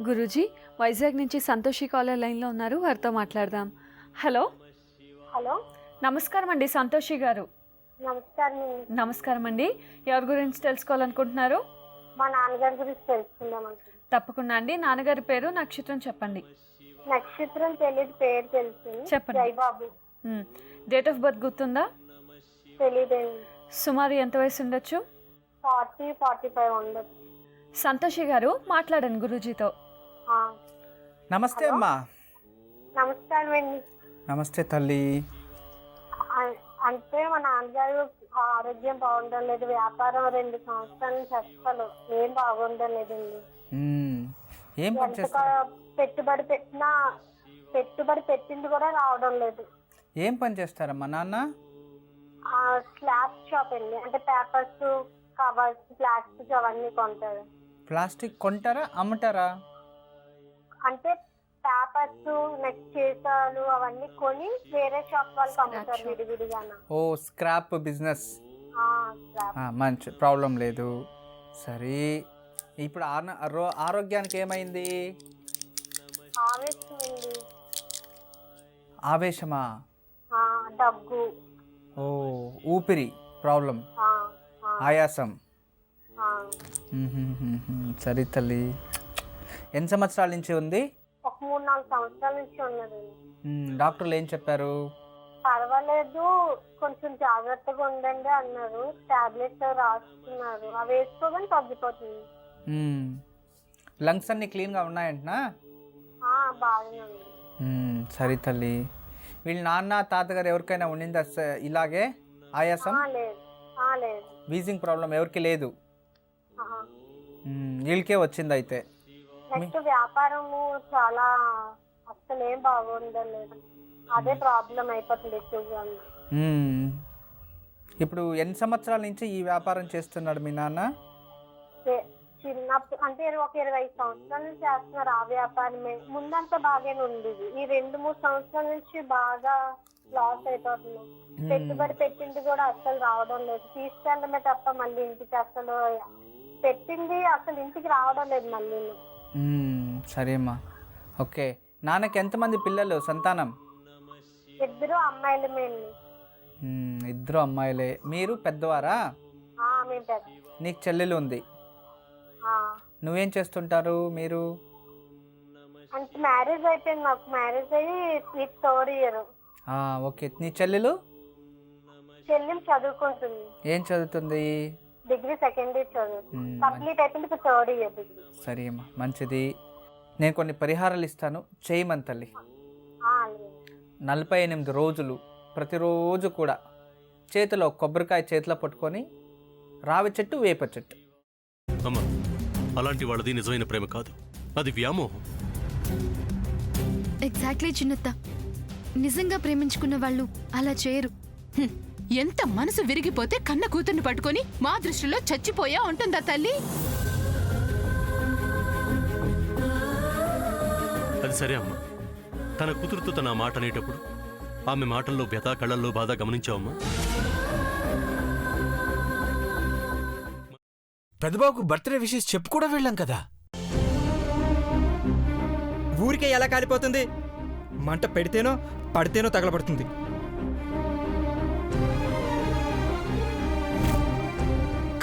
గురూజీ, వైజాగ్ నుంచి సంతోషి కాలర్ లైన్లో ఉన్నారు, వారితో మాట్లాడదాం. హలో. హలో, నమస్కారం అండి సంతోషి గారు. నమస్కారం. నమస్కారం అండి. ఎవరి గురించి తెలుసుకోవాలనుకుంటున్నారు? మా నాన్నగారి గురించి తెలుసుకుందామంటే. తప్పకుండా అండి. నాన్నగారి పేరు, నక్షత్రం చెప్పండి. నక్షత్రం తెలియదు, పేరు తెలుసు. చెప్పండి. జయబాబు. డేట్ ఆఫ్ బర్త్ గుర్తుందా? తెలియదండి. సుమారు ఎంత వయసు ఉండొచ్చు? 40-45 ఉండదు. సంతోషి గారు మాట్లాడండి గురూజీతో. నమస్తే అమ్మా. నమస్కారం అండి. నమస్తే తల్లి. అంటే మా నాన్నగారు ఆరోగ్యం బాగుండడం లేదు, వ్యాపారం 2 సంవత్సరాల నుంచి అసలు ఏం బాగుండడం లేదండి. ఏం పని చేస్తారు? పెట్టుబడి పెట్టింది కూడా రావడం లేదు. ఏం పని చేస్తారమ్మా నాన్న? స్లాబ్ షాప్ అండి, అంటే పేపర్స్, కవర్స్, ప్లాస్టిక్ అవన్నీ కొంటారు. ప్లాస్టిక్ కొంటారా, అమ్ముతారా? అంటే పేపర్స్, నెక్స్ట్ చేసాలు అవన్నీ కొని వేరే షాప్ వాళ్ళకి అమ్ముతారు విడివిడిగా. ఓ, స్క్రాప్ బిజినెస్. మంచి, ప్రాబ్లం లేదు. సరే, ఇప్పుడు ఆరోగ్యానికి ఏమైంది? ఆవేశమండి. ఆవేశమా? దగ్గు. ఓ, ఊపిరి ప్రాబ్లం, ఆయాసం. సరే తల్లి. ఎన్ని సంవత్సరాల నుంచి ఉంది? ఒక 3-4 సంవత్సరాల నుంచి ఉన్నది. డాక్టర్లు ఏం చెప్పారు? పర్వాలేదు, కొంచెం జాగ్రత్తగా ఉండండి అన్నారు. టాబ్లెట్స్ రాసుకున్నారు, అవి వేసుకోగానే తగ్గిపోతుంది. లంగ్స్ అన్ని క్లీన్గా ఉన్నాయంటనా? బాగానే ఉంది. సరే తల్లి. వీళ్ళ నాన్న తాతగారు ఎవరికైనా ఉండిందా ఇలాగే ఆయాసం? లేదు. వీజింగ్ ప్రాబ్లం ఎవరికి లేదు? వీళ్ళకే వచ్చింది అయితే. నెక్స్ట్ వ్యాపారము చాలా అసలు ఏం బాగుండలేదు, అదే ప్రాబ్లం అయిపోతుంది ఎక్కువగా. ఇప్పుడు ఎన్ని సంవత్సరాల నుంచి ఈ వ్యాపారం చేస్తున్నాడు మీ నాన్న? చిన్నప్పుడు అంటే ఒక 25 సంవత్సరాల నుంచి చేస్తున్నారు ఆ వ్యాపారమే. ముందంతా బాగానే ఉండేది, ఈ 2-3 సంవత్సరాల నుంచి బాగా లాస్ అయిపోతుంది. పెట్టుబడి పెట్టింది కూడా అసలు రావడం లేదు, తీసుకెళ్ళడమే తప్ప మళ్ళీ ఇంటికి అసలు పెట్టింది అసలు ఇంటికి రావడం లేదు మళ్ళీ. సరేమ్మా. ఓకే. నాన్నకి ఎంతమంది పిల్లలు, సంతానం? 2 అమ్మాయిలమే. 2 అమ్మాయిలే. మీరు పెద్దవారా? మేము పెద్ద. నీకు చెల్లెలు ఉంది. నువ్వేం చేస్తుంటారు మీరు? అంటే మ్యారేజ్ అయిపోయింది, నాకు మ్యారేజ్ అయ్యి 3rd ఇయర్. ఓకే. నీ చెల్లెలు? చెల్లెలు చదువుకుంటుంది. ఏం చదువుతుంది? డిగ్రీ 2nd ఇయర్ చదువుతుంది. కంప్లీట్ అయిపోయింది, ఇప్పుడు 3rd ఇయర్ డిగ్రీ. సరే అమ్మా, మంచిది. నేను కొన్ని పరిహారాలు ఇస్తాను, చేయమని తల్లి. 48 రోజులు ప్రతిరోజు కూడా చేతిలో కొబ్బరికాయ చేతిలో పట్టుకొని రావి చెట్టు, వేప చెట్టు. అమ్మా, అలాంటి వాళ్ళది నిజమైన ప్రేమ కాదు, అది వ్యామోహం. ఎగ్జాక్ట్లీ చిన్నత్త, నిజంగా ప్రేమించుకున్న వాళ్ళు అలా చేయరు. ఎంత మనసు విరిగిపోతే కన్న కూతుర్ని పట్టుకొని మా దృష్టిలో చచ్చిపోయా ఉంటుందా తల్లి? అది సరే అమ్మా, తన కూతురుతో తన మాట అనేటప్పుడు ఆమె మాటల్లో వ్యథ, కళ్ళల్లో బాధ గమనించావమ్మా? పెద్దబాబుకు బర్త్డే విషెస్ చెప్పు కూడా వెళ్ళాం కదా. ఊరికే ఎలా కాలిపోతుంది? మంట పెడితేనో పడితేనో తగలబడుతుంది.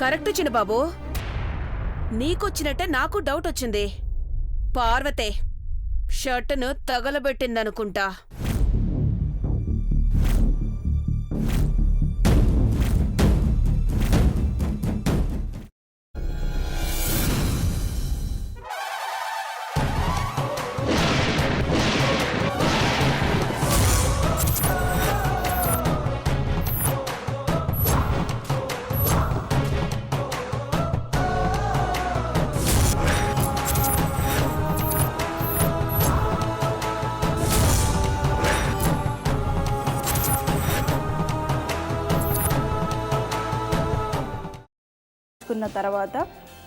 కరెక్ట్ చిన్నబాబు, నీకొచ్చినట్టే నాకు డౌట్ వచ్చింది. పార్వతే షర్టును తగలబెట్టిందనుకుంటా. తర్వాత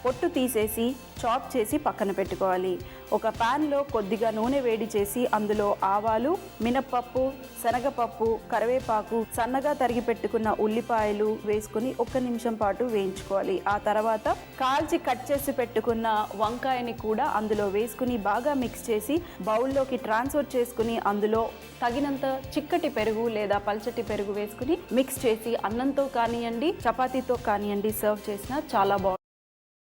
పొట్టు తీసేసి చాప్ చేసి పక్కన పెట్టుకోవాలి. ఒక ప్యాన్లో కొద్దిగా నూనె వేడి చేసి అందులో ఆవాలు, మినప్పప్పు, శనగపప్పు, కరివేపాకు, సన్నగా తరిగి పెట్టుకున్న ఉల్లిపాయలు వేసుకుని 1 నిమిషం పాటు వేయించుకోవాలి. ఆ తర్వాత కాల్చి కట్ చేసి పెట్టుకున్న వంకాయని కూడా అందులో వేసుకుని బాగా మిక్స్ చేసి బౌల్లోకి ట్రాన్స్ఫర్ చేసుకుని అందులో తగినంత చిక్కటి పెరుగు లేదా పల్చటి పెరుగు వేసుకుని మిక్స్ చేసి అన్నంతో కానివ్వండి, చపాతీతో కానివ్వండి సర్వ్ చేసినా చాలా బాగుంటుంది.